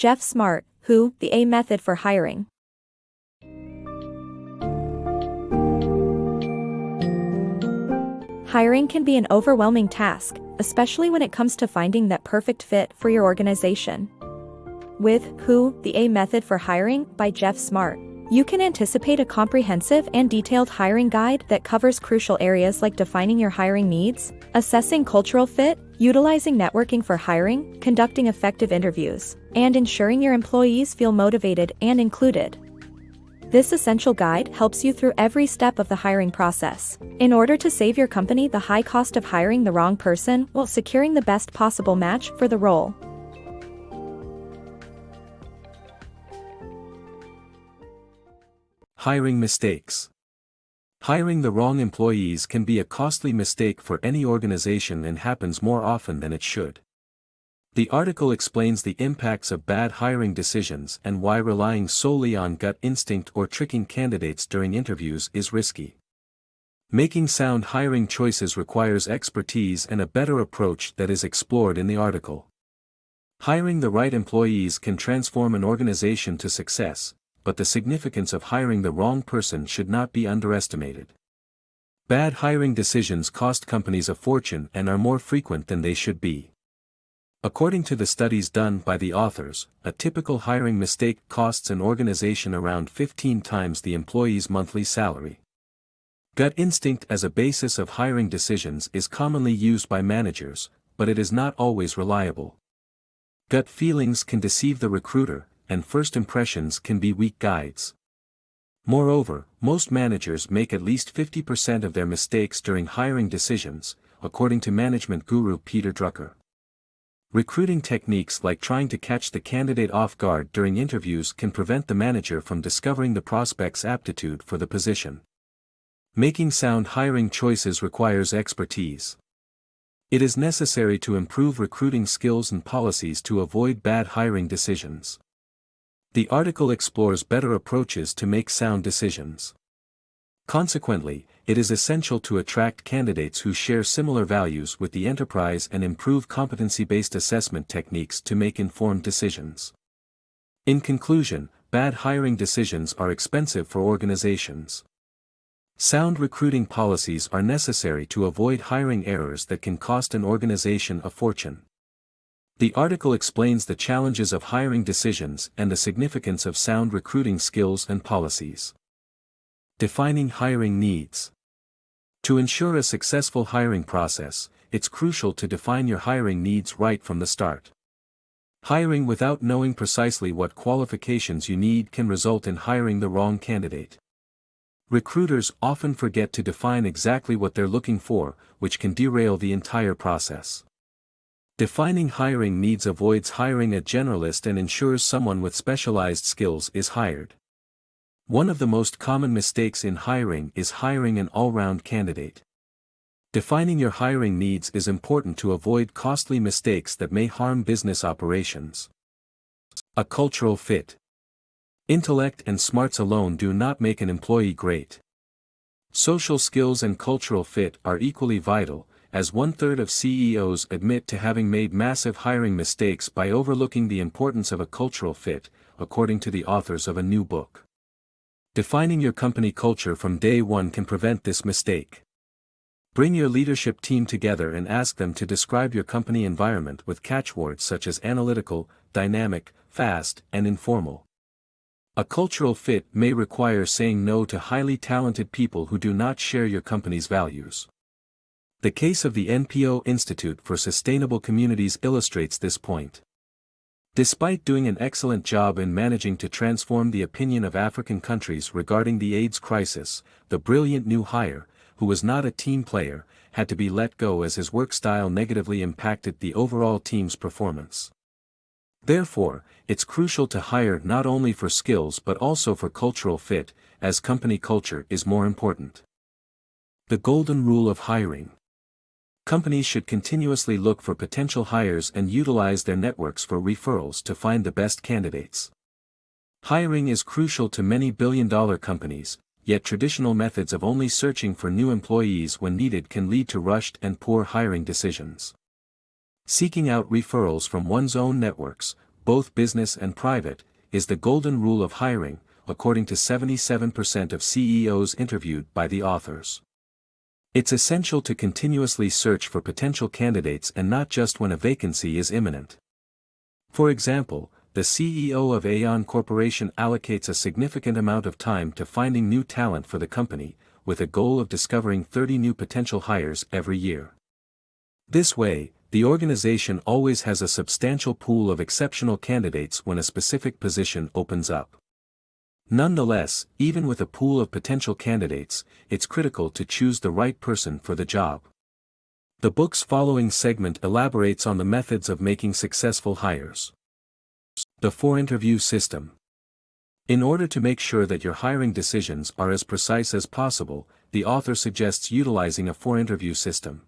Geoff Smart, Who, the A Method for Hiring. Hiring can be an overwhelming task, especially when it comes to finding that perfect fit for your organization. With Who, the A Method for Hiring by Geoff Smart, you can anticipate a comprehensive and detailed hiring guide that covers crucial areas like defining your hiring needs, assessing cultural fit, utilizing networking for hiring, conducting effective interviews, and ensuring your employees feel motivated and included. This essential guide helps you through every step of the hiring process, in order to save your company the high cost of hiring the wrong person while securing the best possible match for the role. Hiring mistakes. Hiring the wrong employees can be a costly mistake for any organization and happens more often than it should. The article explains the impacts of bad hiring decisions and why relying solely on gut instinct or tricking candidates during interviews is risky. Making sound hiring choices requires expertise and a better approach that is explored in the article. Hiring the right employees can transform an organization to success, but the significance of hiring the wrong person should not be underestimated. Bad hiring decisions cost companies a fortune and are more frequent than they should be. According to the studies done by the authors, a typical hiring mistake costs an organization around 15 times the employee's monthly salary. Gut instinct as a basis of hiring decisions is commonly used by managers, but it is not always reliable. Gut feelings can deceive the recruiter, and first impressions can be weak guides. Moreover, most managers make at least 50% of their mistakes during hiring decisions, according to management guru Peter Drucker. Recruiting techniques like trying to catch the candidate off guard during interviews can prevent the manager from discovering the prospect's aptitude for the position. Making sound hiring choices requires expertise. It is necessary to improve recruiting skills and policies to avoid bad hiring decisions. The article explores better approaches to make sound decisions. Consequently, it is essential to attract candidates who share similar values with the enterprise and improve competency-based assessment techniques to make informed decisions. In conclusion, bad hiring decisions are expensive for organizations. Sound recruiting policies are necessary to avoid hiring errors that can cost an organization a fortune. The article explains the challenges of hiring decisions and the significance of sound recruiting skills and policies. Defining hiring needs. To ensure a successful hiring process, it's crucial to define your hiring needs right from the start. Hiring without knowing precisely what qualifications you need can result in hiring the wrong candidate. Recruiters often forget to define exactly what they're looking for, which can derail the entire process. Defining hiring needs avoids hiring a generalist and ensures someone with specialized skills is hired. One of the most common mistakes in hiring is hiring an all-round candidate. Defining your hiring needs is important to avoid costly mistakes that may harm business operations. A cultural fit. Intellect and smarts alone do not make an employee great. Social skills and cultural fit are equally vital, as 1/3 of CEOs admit to having made massive hiring mistakes by overlooking the importance of a cultural fit, according to the authors of a new book. Defining your company culture from day one can prevent this mistake. Bring your leadership team together and ask them to describe your company environment with catchwords such as analytical, dynamic, fast, and informal. A cultural fit may require saying no to highly talented people who do not share your company's values. The case of the NPO Institute for Sustainable Communities illustrates this point. Despite doing an excellent job in managing to transform the opinion of African countries regarding the AIDS crisis, the brilliant new hire, who was not a team player, had to be let go as his work style negatively impacted the overall team's performance. Therefore, it's crucial to hire not only for skills but also for cultural fit, as company culture is more important. The golden rule of hiring. Companies should continuously look for potential hires and utilize their networks for referrals to find the best candidates. Hiring is crucial to many billion-dollar companies, yet traditional methods of only searching for new employees when needed can lead to rushed and poor hiring decisions. Seeking out referrals from one's own networks, both business and private, is the golden rule of hiring, according to 77% of CEOs interviewed by the authors. It's essential to continuously search for potential candidates and not just when a vacancy is imminent. For example, the CEO of Aon Corporation allocates a significant amount of time to finding new talent for the company, with a goal of discovering 30 new potential hires every year. This way, the organization always has a substantial pool of exceptional candidates when a specific position opens up. Nonetheless, even with a pool of potential candidates, it's critical to choose the right person for the job. The book's following segment elaborates on the methods of making successful hires. The 4-interview system. In order to make sure that your hiring decisions are as precise as possible, the author suggests utilizing a 4-interview system.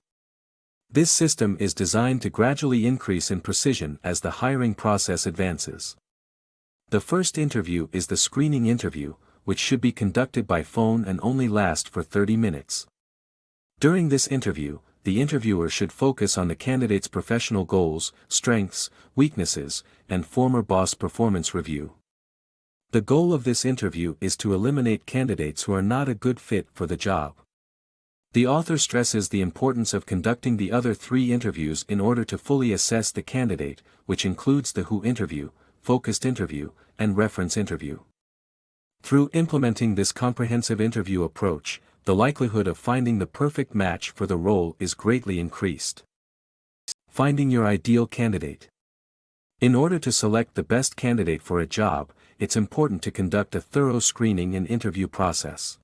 This system is designed to gradually increase in precision as the hiring process advances. The first interview is the screening interview, which should be conducted by phone and only last for 30 minutes. During this interview, the interviewer should focus on the candidate's professional goals, strengths, weaknesses, and former boss performance review. The goal of this interview is to eliminate candidates who are not a good fit for the job. The author stresses the importance of conducting the other 3 interviews in order to fully assess the candidate, which includes the Who interview, focused interview, and reference interview. Through implementing this comprehensive interview approach, the likelihood of finding the perfect match for the role is greatly increased. Finding your ideal candidate. In order to select the best candidate for a job, it's important to conduct a thorough screening and interview process.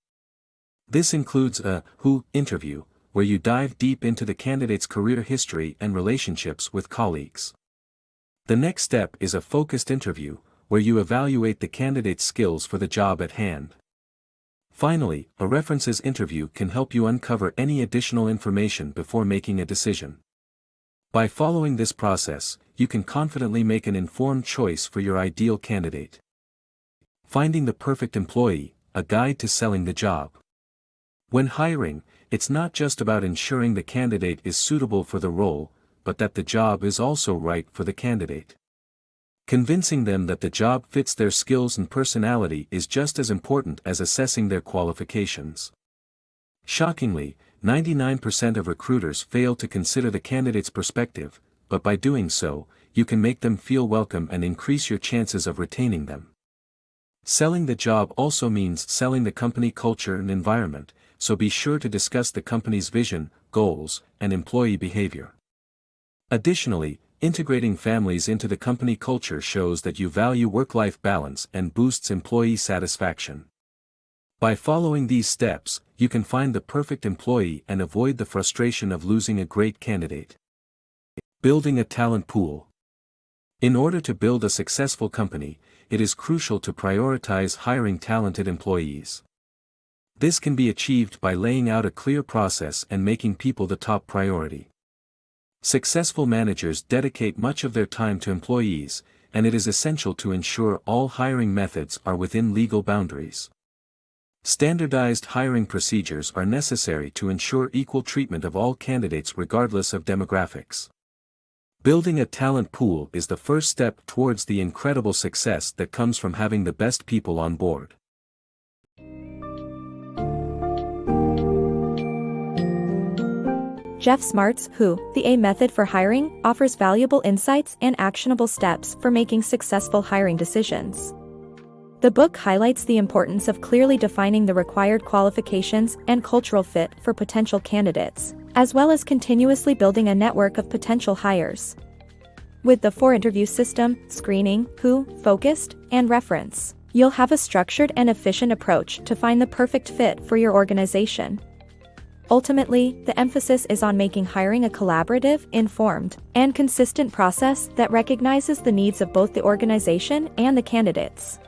This includes a Who interview, where you dive deep into the candidate's career history and relationships with colleagues. The next step is a focused interview, where you evaluate the candidate's skills for the job at hand. Finally, a references interview can help you uncover any additional information before making a decision. By following this process, you can confidently make an informed choice for your ideal candidate. Finding the perfect employee, a guide to selling the job. When hiring, it's not just about ensuring the candidate is suitable for the role, but that the job is also right for the candidate. Convincing them that the job fits their skills and personality is just as important as assessing their qualifications. Shockingly, 99% of recruiters fail to consider the candidate's perspective, but by doing so, you can make them feel welcome and increase your chances of retaining them. Selling the job also means selling the company culture and environment, so be sure to discuss the company's vision, goals, and employee behavior. Additionally, integrating families into the company culture shows that you value work-life balance and boosts employee satisfaction. By following these steps, you can find the perfect employee and avoid the frustration of losing a great candidate. Building a talent pool. In order to build a successful company, it is crucial to prioritize hiring talented employees. This can be achieved by laying out a clear process and making people the top priority. Successful managers dedicate much of their time to employees, and it is essential to ensure all hiring methods are within legal boundaries. Standardized hiring procedures are necessary to ensure equal treatment of all candidates regardless of demographics. Building a talent pool is the first step towards the incredible success that comes from having the best people on board. Geoff Smart's Who, the A Method for Hiring, offers valuable insights and actionable steps for making successful hiring decisions. The book highlights the importance of clearly defining the required qualifications and cultural fit for potential candidates, as well as continuously building a network of potential hires. With the 4-interview system, screening, Who, focused, and reference, you'll have a structured and efficient approach to find the perfect fit for your organization. Ultimately, the emphasis is on making hiring a collaborative, informed, and consistent process that recognizes the needs of both the organization and the candidates.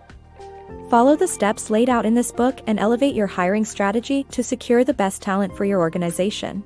Follow the steps laid out in this book and elevate your hiring strategy to secure the best talent for your organization.